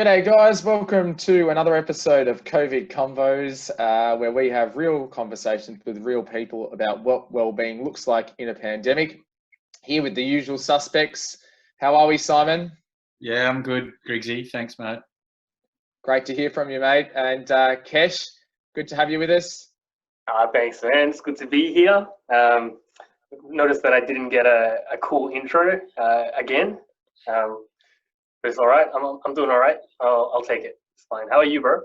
G'day guys, welcome to another episode of COVID Convos, where we have real conversations with real people about what well-being looks like in a pandemic. Here with the usual suspects. How are we, Simon? Yeah, I'm good, Grigsy. Thanks, mate. Great to hear from you, mate. And Kesh, good to have you with us. Thanks, man. It's good to be here. Noticed that I didn't get a cool intro again. But it's all right. I'm doing all right. I'll take it. It's fine. How are you, bro?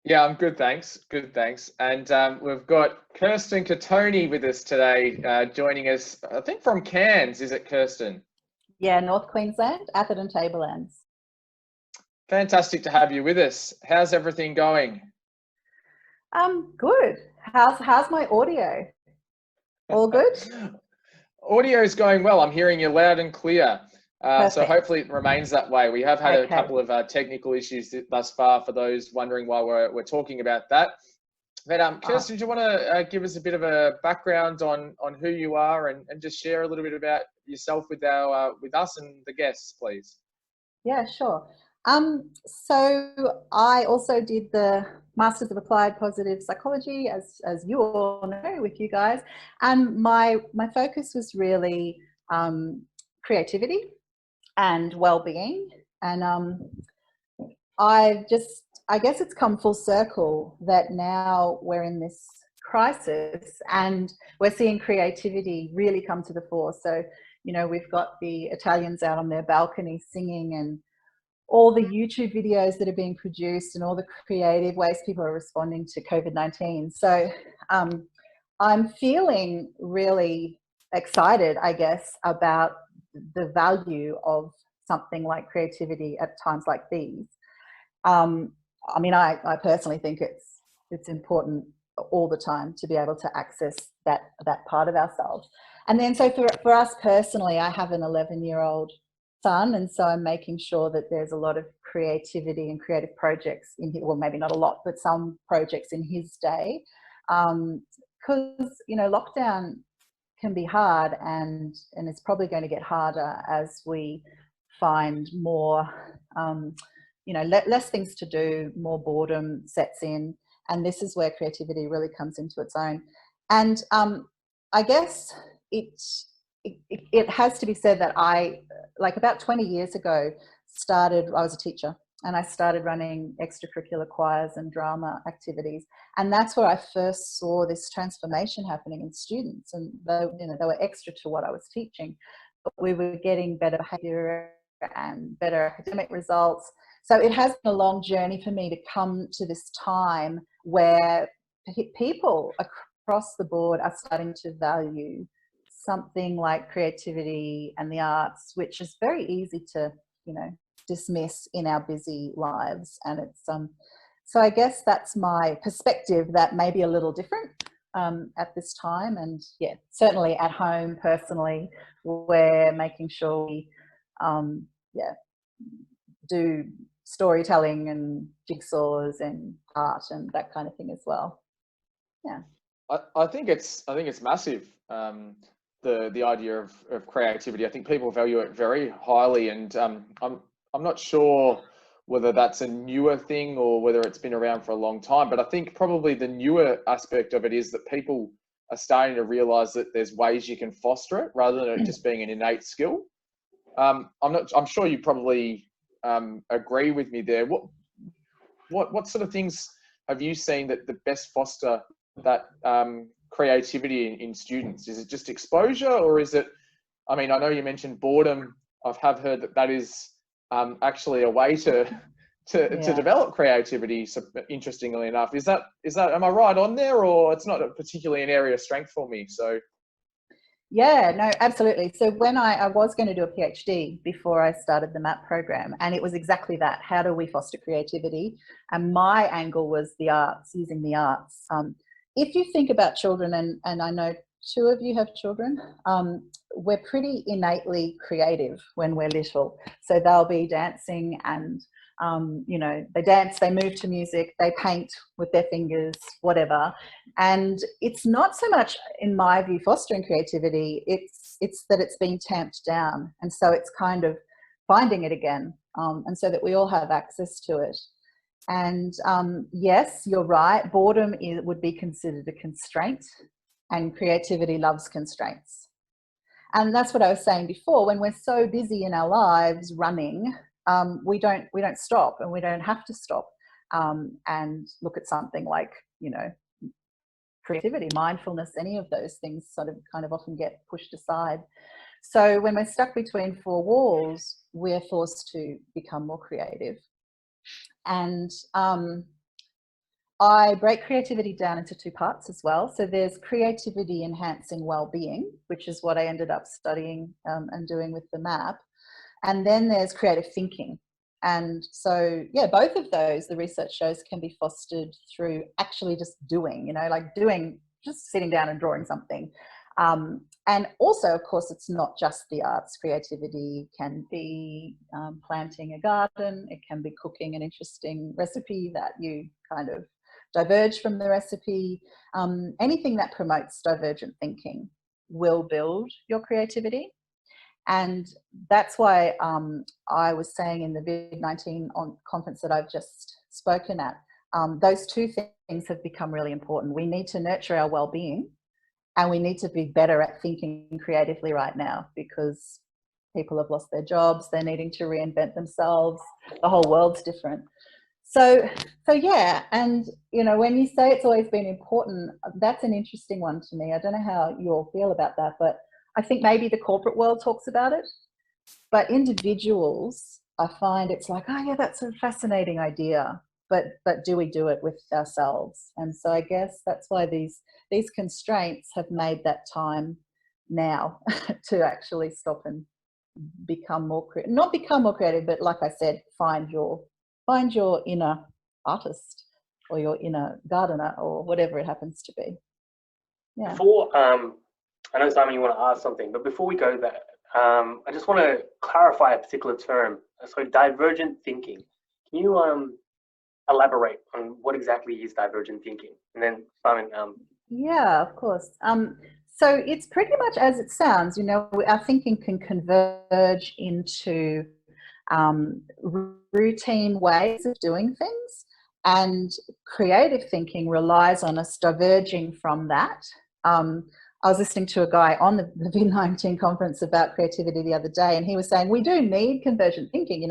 Yeah, I'm good, thanks. Good, thanks. And we've got Kirsten Cottone with us today, joining us, I think from Cairns. Is it, Kirsten? Yeah, North Queensland, Atherton Tablelands. Fantastic to have you with us. How's everything going? Good. How's my audio? All good? Audio is going well. I'm hearing you loud and clear. So Perfect. hopefully it remains that way. We have had Okay. a couple of technical issues thus far for those wondering why we're talking about that. But Kirsten, do you want to give us a bit of a background on who you are and just share a little bit about yourself with us and the guests, please? Yeah, sure. So I also did the Masters of Applied Positive Psychology, as you all know, with you guys, and my focus was really creativity and well-being, and I guess it's come full circle that now we're in this crisis and we're seeing creativity really come to the fore. So, you know, we've got the Italians out on their balcony singing, and all the YouTube videos that are being produced and all the creative ways people are responding to COVID-19. So I'm feeling really excited, I guess, about the value of something like creativity at times like these. I mean, I personally think it's important all the time to be able to access that part of ourselves. And then so for us personally, I have an 11-year-old son, and so I'm making sure that there's a lot of creativity and creative projects in here, well, maybe not a lot, but some projects in his day, because you know, lockdown can be hard, and it's probably going to get harder as we find more, you know, less things to do, more boredom sets in, and this is where creativity really comes into its own. And I guess it has to be said that I, like about 20 years ago, I was a teacher, and I started running extracurricular choirs and drama activities. And that's where I first saw this transformation happening in students. And they were extra to what I was teaching, but we were getting better behavior and better academic results. So it has been a long journey for me to come to this time where people across the board are starting to value something like creativity and the arts, which is very easy to, you know, dismiss in our busy lives. And it's so I guess that's my perspective, that may be a little different at this time. And yeah, certainly at home personally, we're making sure we do storytelling and jigsaws and art and that kind of thing as well. Yeah, I think it's massive. The idea of creativity. I think people value it very highly, and I'm not sure whether that's a newer thing or whether it's been around for a long time, but I think probably the newer aspect of it is that people are starting to realize that there's ways you can foster it rather than it just being an innate skill. I'm sure you probably agree with me there. What sort of things have you seen that best foster that creativity in students? Is it just exposure, or is it, I mean, I know you mentioned boredom. I have heard that is actually a way to develop creativity. So interestingly enough, is that am I right on there, or it's not particularly an area of strength for me? So yeah, no, absolutely. So when I was going to do a PhD before I started the MAP program, and it was exactly that. How do we foster creativity? And my angle was the arts, using the arts. If you think about children, and I know two of you have children, we're pretty innately creative when we're little. So they'll be dancing and, you know, they dance, they move to music, they paint with their fingers, whatever. And it's not so much, in my view, fostering creativity, it's that it's been tamped down. And so it's kind of finding it again. and so that we all have access to it. And yes, you're right, boredom would be considered a constraint, and creativity loves constraints. And that's what I was saying before, when we're so busy in our lives running, we don't stop, and we don't have to stop and look at something like, creativity, mindfulness, any of those things kind of often get pushed aside. So when we're stuck between four walls, we're forced to become more creative. And I break creativity down into two parts as well. So there's creativity enhancing well-being, which is what I ended up studying and doing with the map. And then there's creative thinking. And so, yeah, both of those, the research shows, can be fostered through actually just doing, just sitting down and drawing something. And also, of course, it's not just the arts. Creativity can be planting a garden. It can be cooking an interesting recipe that you kind of diverge from the recipe. Anything that promotes divergent thinking will build your creativity. And that's why I was saying in the COVID-19 conference that I've just spoken at, those two things have become really important. We need to nurture our well-being, and we need to be better at thinking creatively right now, because people have lost their jobs, they're needing to reinvent themselves, the whole world's different. So yeah, and when you say it's always been important, that's an interesting one to me. I don't know how you all feel about that, but I think maybe the corporate world talks about it, but individuals, I find it's like, oh yeah, that's a fascinating idea, but do we do it with ourselves? And so I guess that's why these constraints have made that time now to actually stop and become more creative. Not become more creative, but like I said, find your inner artist or your inner gardener or whatever it happens to be. Yeah. Before, I know, Simon, you want to ask something, but before we go there, I just want to clarify a particular term. So divergent thinking. Can you elaborate on what exactly is divergent thinking? And then Simon. Yeah, of course. So it's pretty much as it sounds. Our thinking can converge into routine ways of doing things, and creative thinking relies on us diverging from that. I was listening to a guy on the COVID-19 conference about creativity the other day, and he was saying we do need convergent thinking.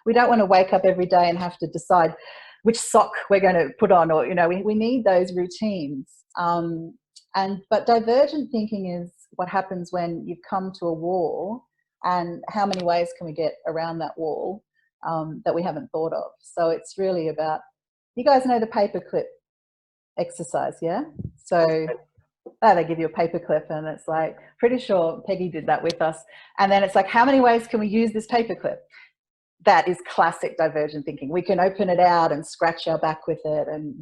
We don't want to wake up every day and have to decide which sock we're going to put on, or we need those routines. But divergent thinking is what happens when you've come to a wall, and how many ways can we get around that wall that we haven't thought of. So it's really about, you guys know the paperclip exercise, yeah? So they give you a paperclip, and it's like, pretty sure Peggy did that with us. And then it's like, how many ways can we use this paperclip? That is classic divergent thinking. We can open it out and scratch our back with it, and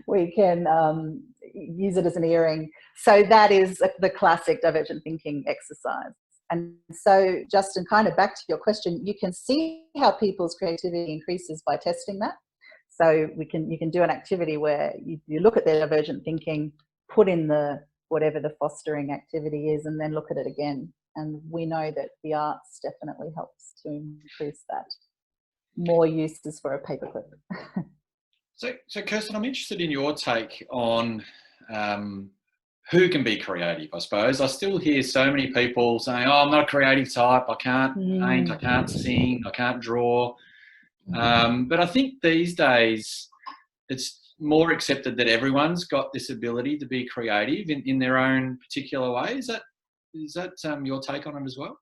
we can use it as an earring. So that is the classic divergent thinking exercise. And so, Justin, kind of back to your question, you can see how people's creativity increases by testing that. So you can do an activity where you look at their divergent thinking, put in whatever the fostering activity is, and then look at it again. And we know that the arts definitely helps to increase that. More uses for a paperclip. So Kirsten, I'm interested in your take on who can be creative, I suppose. I still hear so many people saying, oh, I'm not a creative type, I can't paint, I can't sing, I can't draw. But I think these days it's more accepted that everyone's got this ability to be creative in their own particular way. Is that your take on it as well?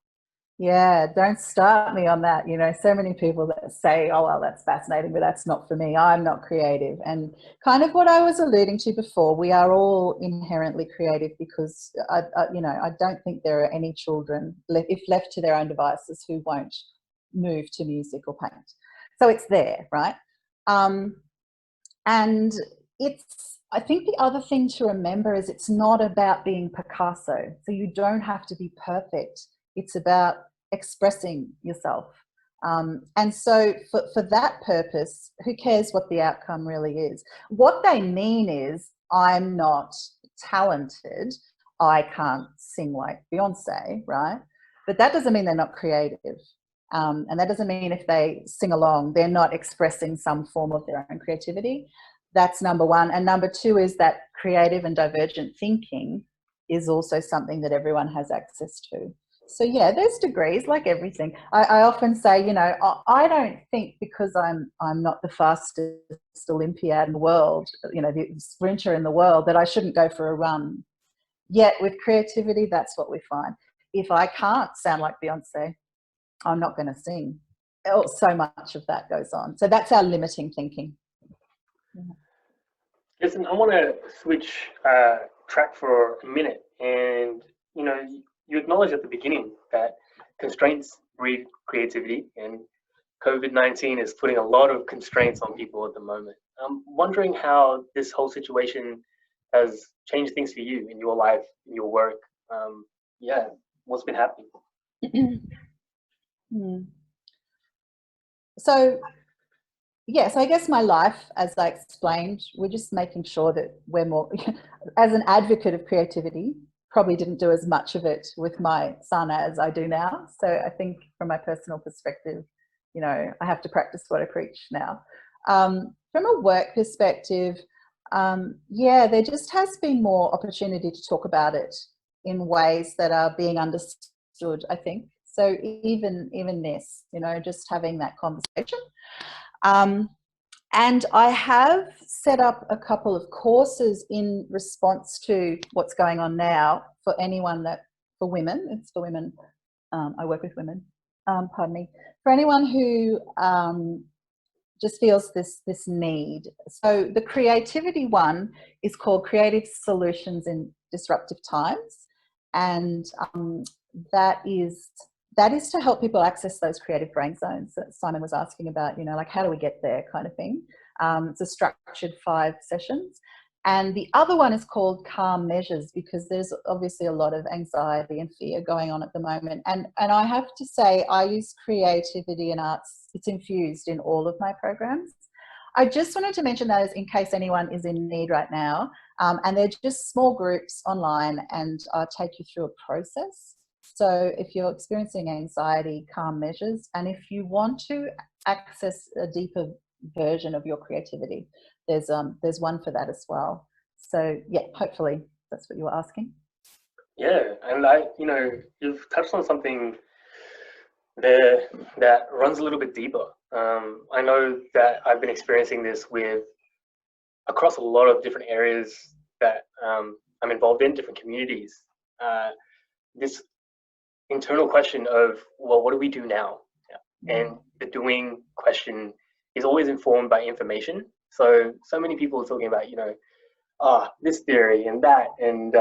Yeah, don't start me on that. So many people that say, oh, well, that's fascinating, but that's not for me. I'm not creative. And kind of what I was alluding to before, we are all inherently creative, because I don't think there are any children, if left to their own devices, who won't move to music or paint. So it's there, right? And I think the other thing to remember is it's not about being Picasso. So you don't have to be perfect. It's about expressing yourself. And so for that purpose, who cares what the outcome really is? What they mean is, I'm not talented. I can't sing like Beyonce, right? But that doesn't mean they're not creative. And that doesn't mean if they sing along, they're not expressing some form of their own creativity. That's number one. And number two is that creative and divergent thinking is also something that everyone has access to. So yeah, there's degrees like everything. I often say, you know, I don't think because I'm not the fastest Olympiad in the world, you know, the sprinter in the world, that I shouldn't go for a run. Yet with creativity, that's what we find. If I can't sound like Beyonce, I'm not going to sing. Oh, so much of that goes on. So that's our limiting thinking. Listen, I want to switch track for a minute. And, you know, you acknowledged at the beginning that constraints breed creativity, and COVID-19 is putting a lot of constraints on people at the moment. I'm wondering how this whole situation has changed things for you in your life, in your work. Yeah, what's been happening? So, yes, I guess my life, as I explained, we're just making sure that we're more, as an advocate of creativity, probably didn't do as much of it with my son as I do now. So I think from my personal perspective, you know, I have to practice what I preach now. From a work perspective, yeah, there just has been more opportunity to talk about it in ways that are being understood, I think. So even this, you know, just having that conversation. And I have set up a couple of courses in response to what's going on now for anyone for women. It's for women. I work with women, pardon me. For anyone who just feels this need. So the creativity one is called Creative Solutions in Disruptive Times. And that is to help people access those creative brain zones that Simon was asking about, you know, like how do we get there kind of thing. It's a structured 5 sessions. And the other one is called Calm Measures, because there's obviously a lot of anxiety and fear going on at the moment. And I have to say, I use creativity and arts. It's infused in all of my programs. I just wanted to mention those in case anyone is in need right now. And they're just small groups online, and I'll take you through a process. So if you're experiencing anxiety, Calm Measures, and if you want to access a deeper version of your creativity, there's one for that as well. So yeah, hopefully that's what you were asking. Yeah, and you know, you've touched on something there that runs a little bit deeper. I know that I've been experiencing this across a lot of different areas that I'm involved in, different communities. This internal question of, well, what do we do now? Yeah. And the doing question is always informed by information. So many people are talking about, you know, this theory and that, and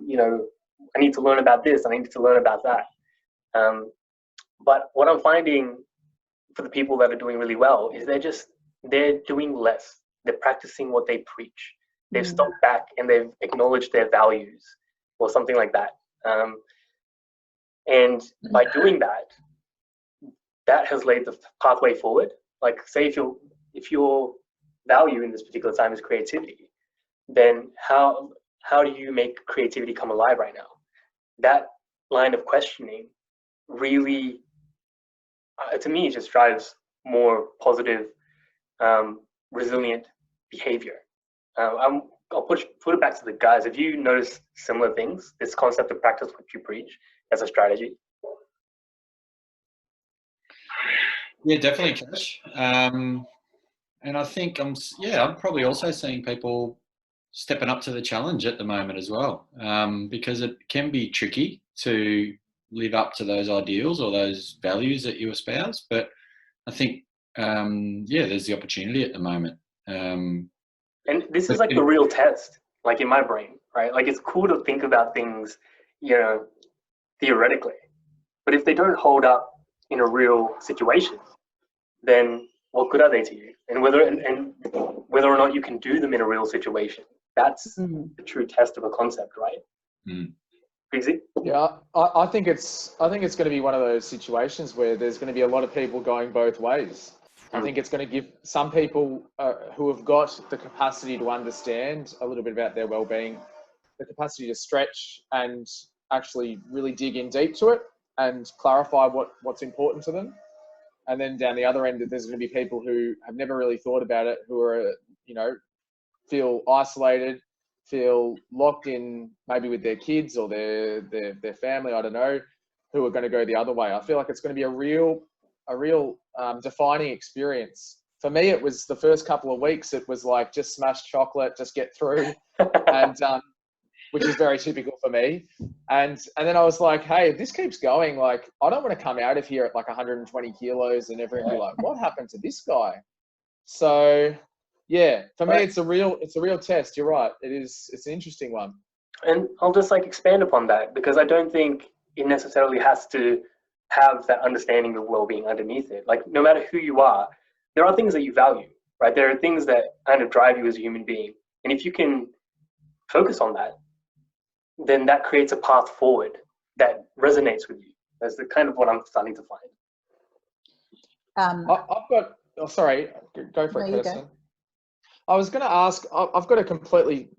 you know, I need to learn about this, I need to learn about that. But what I'm finding for the people that are doing really well is they're doing less. They're practicing what they preach. They've stopped back and they've acknowledged their values or something like that. And by doing that, that has laid the pathway forward. Like, say if your value in this particular time is creativity, then how do you make creativity come alive right now? That line of questioning really, to me, just drives more positive, resilient behavior. I'll put it back to the guys. Have you noticed similar things? This concept of practice what you preach as a strategy? Yeah, definitely, Cash. And I think I'm probably also seeing people stepping up to the challenge at the moment as well, because it can be tricky to live up to those ideals or those values that you espouse. But I think, there's the opportunity at the moment. And this is like the real test, like in my brain, right? Like, it's cool to think about things, you know, theoretically, but if they don't hold up in a real situation, then what good are they to you? And whether or not you can do them in a real situation, that's the true test of a concept, right? Easy? Yeah, I think it's going to be one of those situations where there's going to be a lot of people going both ways. I think it's going to give some people who have got the capacity to understand a little bit about their well-being, the capacity to stretch and actually really dig in deep to it and clarify what's important to them. And then down the other end, there's going to be people who have never really thought about it, who are, you know, feel isolated, feel locked in maybe with their kids or their family, I don't know, who are going to go the other way. I feel like it's going to be a real defining experience. For me, it was the first couple of weeks, it was like just smash chocolate, just get through, and which is very typical for me. And then I was like, hey, if this keeps going, like, I don't want to come out of here at like 120 kilos and everyone be like, what happened to this guy? So yeah, for me, it's a real test. You're right. It's an interesting one. And I'll just like expand upon that, because I don't think it necessarily has to have that understanding of well-being underneath it. Like, no matter who you are, there are things that you value, right? There are things that kind of drive you as a human being. And if you can focus on that, then that creates a path forward that resonates with you. That's the kind of what I'm starting to find. I've got, oh, sorry, go for it, Kirsten. Go. I was going to ask, I've got a completely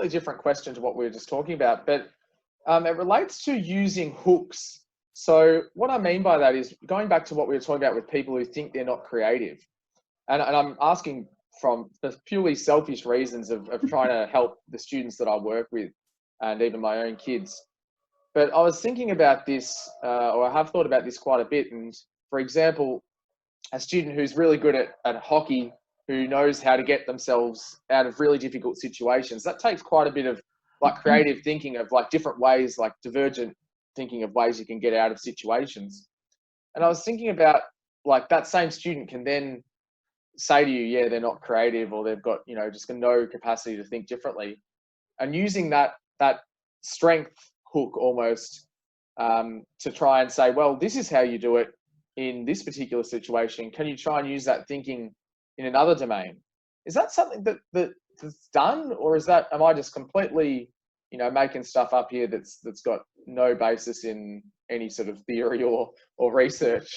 different question to what we were just talking about, but it relates to using hooks. So what I mean by that is going back to what we were talking about with people who think they're not creative. And I'm asking from purely selfish reasons of trying to help the students that I work with and even my own kids. But I was thinking about this, or I have thought about this quite a bit. And for example, a student who's really good at hockey, who knows how to get themselves out of really difficult situations, that takes quite a bit of like creative thinking of like different ways, like divergent thinking of ways you can get out of situations. And I was thinking about like that same student can then say to you, yeah, they're not creative, or they've got, you know, just no capacity to think differently. And using that strength hook almost to try and say, well, this is how you do it in this particular situation. Can you try and use that thinking in another domain? Is that something that's done, or am I just completely, you know, making stuff up here that's got no basis in any sort of theory or research?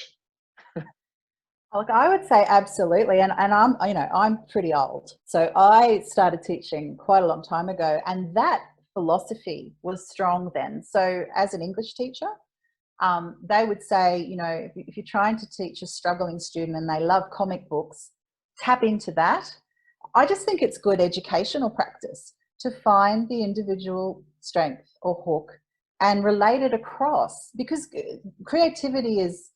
Look, I would say absolutely, and I'm pretty old, so I started teaching quite a long time ago, and that philosophy was strong then. So as an English teacher, they would say, you know, if you're trying to teach a struggling student and they love comic books, tap into that. I just think it's good educational practice to find the individual strength or hook and relate it across, because creativity is,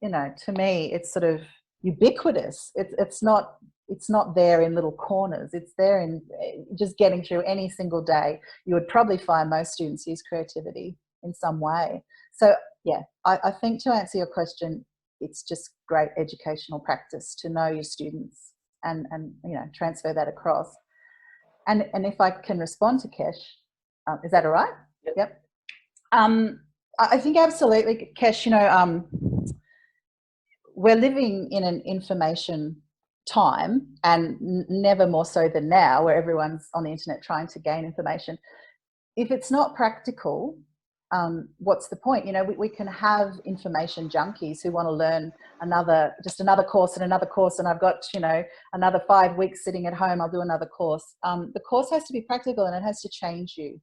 you know, to me, it's sort of ubiquitous. It's not there in little corners. It's there in just getting through any single day. You would probably find most students use creativity in some way. So yeah, I think to answer your question, it's just great educational practice to know your students and you know, transfer that across. And if I can respond to Kesh, is that all right? Yep. I think absolutely, Kesh, you know, we're living in an information time, and never more so than now, where everyone's on the internet trying to gain information. If it's not practical, what's the point? You know, we can have information junkies who want to learn another course and another course, and I've got, you know, another 5 weeks sitting at home, I'll do another course. The course has to be practical, and it has to change you.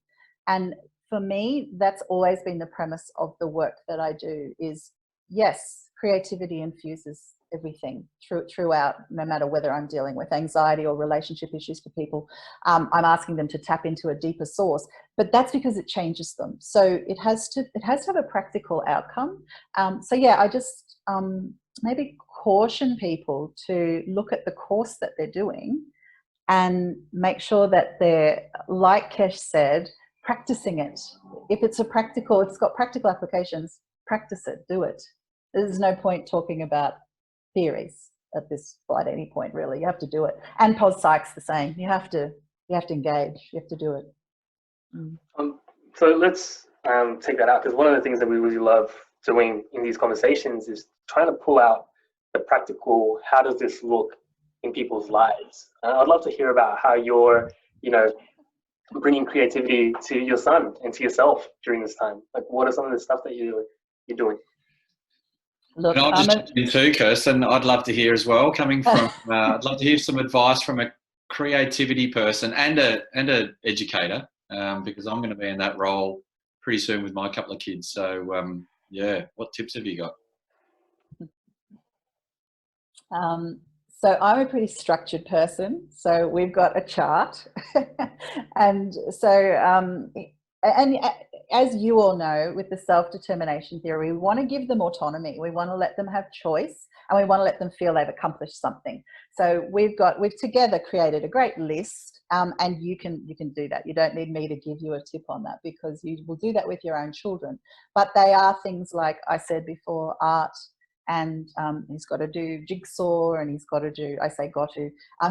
And for me, that's always been the premise of the work that I do is, yes, creativity infuses everything throughout, no matter whether I'm dealing with anxiety or relationship issues for people. I'm asking them to tap into a deeper source, but that's because it changes them. So it has to have a practical outcome. So yeah, I just maybe caution people to look at the course that they're doing and make sure that they're, like Kesh said, practicing it. If it's got practical applications, practice it, do it. There's no point talking about theories at any point, really. You have to do it. And pos psych's the same. You have to engage. You have to do it. So let's take that out, because one of the things that we really love doing in these conversations is trying to pull out the practical. How does this look in people's lives? I'd love to hear about how you're, you know, bringing creativity to your son and to yourself during this time. Like, what are some of the stuff that you're doing? Look, and I'll just jump in too, Kirsten. I'd love to hear as well. Coming from, I'd love to hear some advice from a creativity person and a educator, because I'm going to be in that role pretty soon with my couple of kids. So yeah, what tips have you got? So I'm a pretty structured person. So we've got a chart, and so and as you all know, with the self-determination theory, we want to give them autonomy. We want to let them have choice, and we want to let them feel they've accomplished something. So we've together created a great list, and you can do that. You don't need me to give you a tip on that, because you will do that with your own children. But they are things like I said before, art, and he's got to do jigsaw, and he's got to do,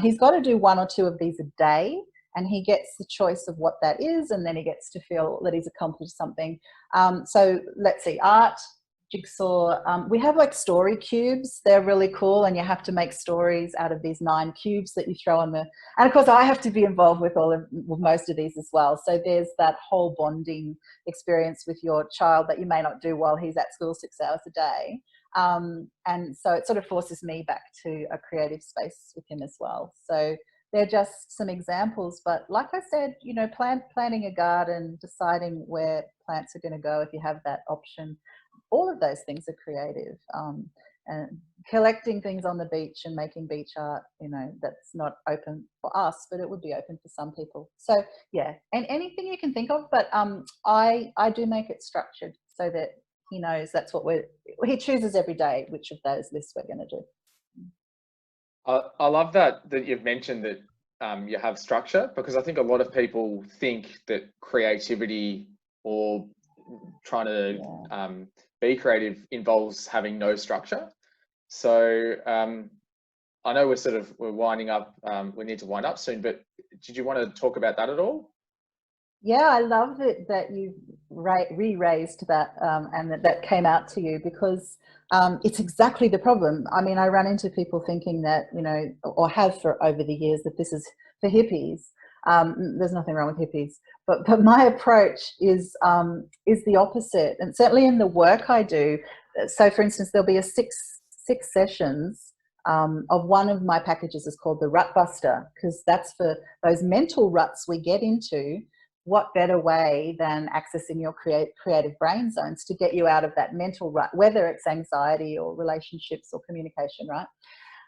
he's got to do 1 or 2 of these a day, and he gets the choice of what that is, and then he gets to feel that he's accomplished something. So let's see, art, jigsaw. We have like story cubes. They're really cool, and you have to make stories out of these 9 cubes that you throw on the, and of course I have to be involved with most of these as well. So there's that whole bonding experience with your child that you may not do while he's at school 6 hours a day. And so it sort of forces me back to a creative space with him as well. So they're just some examples, but like I said, you know, planting a garden, deciding where plants are going to go if you have that option, all of those things are creative. And collecting things on the beach and making beach art, you know, that's not open for us, but it would be open for some people. So yeah, and anything you can think of, but I do make it structured so that he knows that's what he chooses every day which of those lists we're going to do. I love that you've mentioned that you have structure, because I think a lot of people think that creativity or trying to be creative involves having no structure. So I know we're winding up. We need to wind up soon, but did you want to talk about that at all? Yeah, I love it that you re-raised that and that came out to you, because it's exactly the problem. I mean, I run into people thinking that, you know, or have for over the years, that this is for hippies. There's nothing wrong with hippies, but my approach is the opposite, and certainly in the work I do. So, for instance, there'll be six sessions of one of my packages is called the Rut Buster, because that's for those mental ruts we get into. What better way than accessing your creative brain zones to get you out of that mental rut, whether it's anxiety or relationships or communication, right?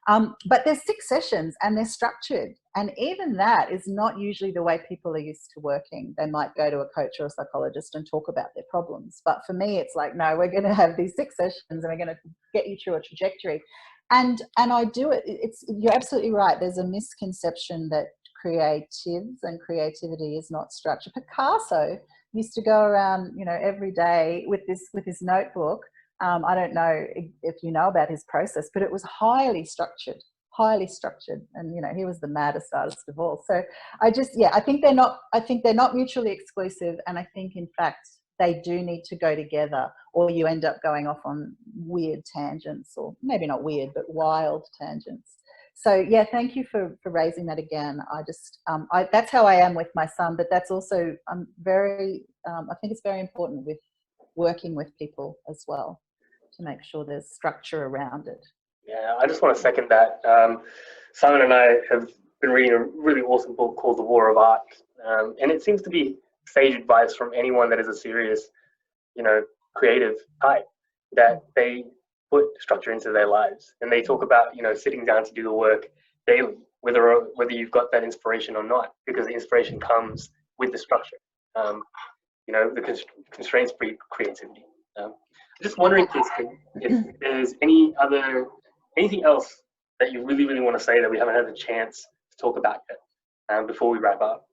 But there's 6 sessions and they're structured. And even that is not usually the way people are used to working. They might go to a coach or a psychologist and talk about their problems. But for me, it's like, no, we're going to have these 6 sessions and we're going to get you through a trajectory. And I do it. You're absolutely right. There's a misconception that creatives and creativity is not structured. Picasso used to go around, you know, every day with his notebook. I don't know if you know about his process, but it was highly structured, and you know, he was the maddest artist of all. So I think they're not mutually exclusive, and I think in fact they do need to go together, or you end up going off on weird tangents, or maybe not weird but wild tangents. So yeah, thank you for raising that again. That's how I am with my son, but that's also I think it's very important with working with people as well, to make sure there's structure around it. Yeah, I just want to second that. Simon and I have been reading a really awesome book called The War of Art, and it seems to be sage advice from anyone that is a serious, you know, creative type, that they put structure into their lives, and they talk about, you know, sitting down to do the work daily, whether you've got that inspiration or not, because the inspiration comes with the structure. You know, the constraints breed creativity. Just wondering, Kirsten, if there's anything else that you really, really want to say that we haven't had the chance to talk about yet before we wrap up.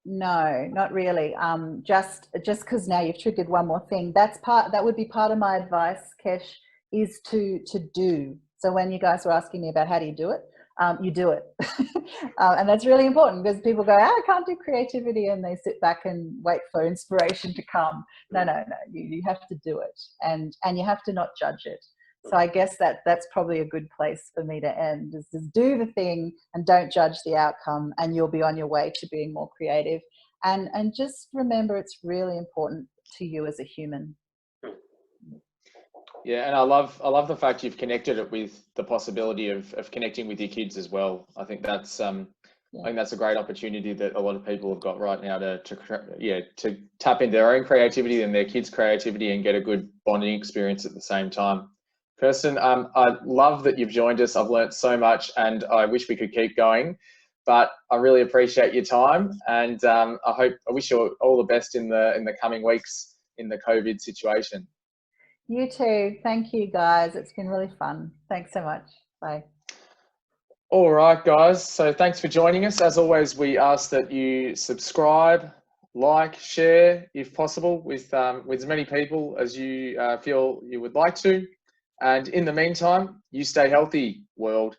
No, not really. Just because now you've triggered one more thing. That would be part of my advice, Kesh, is to do. So when you guys were asking me about how do you do it, you do it. And that's really important, because people go, I can't do creativity, and they sit back and wait for inspiration to come. No, you have to do it, and you have to not judge it. So I guess that's probably a good place for me to end, is just do the thing and don't judge the outcome, and you'll be on your way to being more creative. And just remember, it's really important to you as a human. Yeah, and I love the fact you've connected it with the possibility of connecting with your kids as well. I think that's I think that's a great opportunity that a lot of people have got right now to tap into their own creativity and their kids' creativity and get a good bonding experience at the same time. Kirsten, I love that you've joined us. I've learnt so much, and I wish we could keep going, but I really appreciate your time, and I wish you all the best in the coming weeks in the COVID situation. You too. Thank you, guys. It's been really fun. Thanks so much. Bye. All right, guys. So thanks for joining us. As always, we ask that you subscribe, like, share, if possible, with as many people as you feel you would like to. And in the meantime, you stay healthy, world.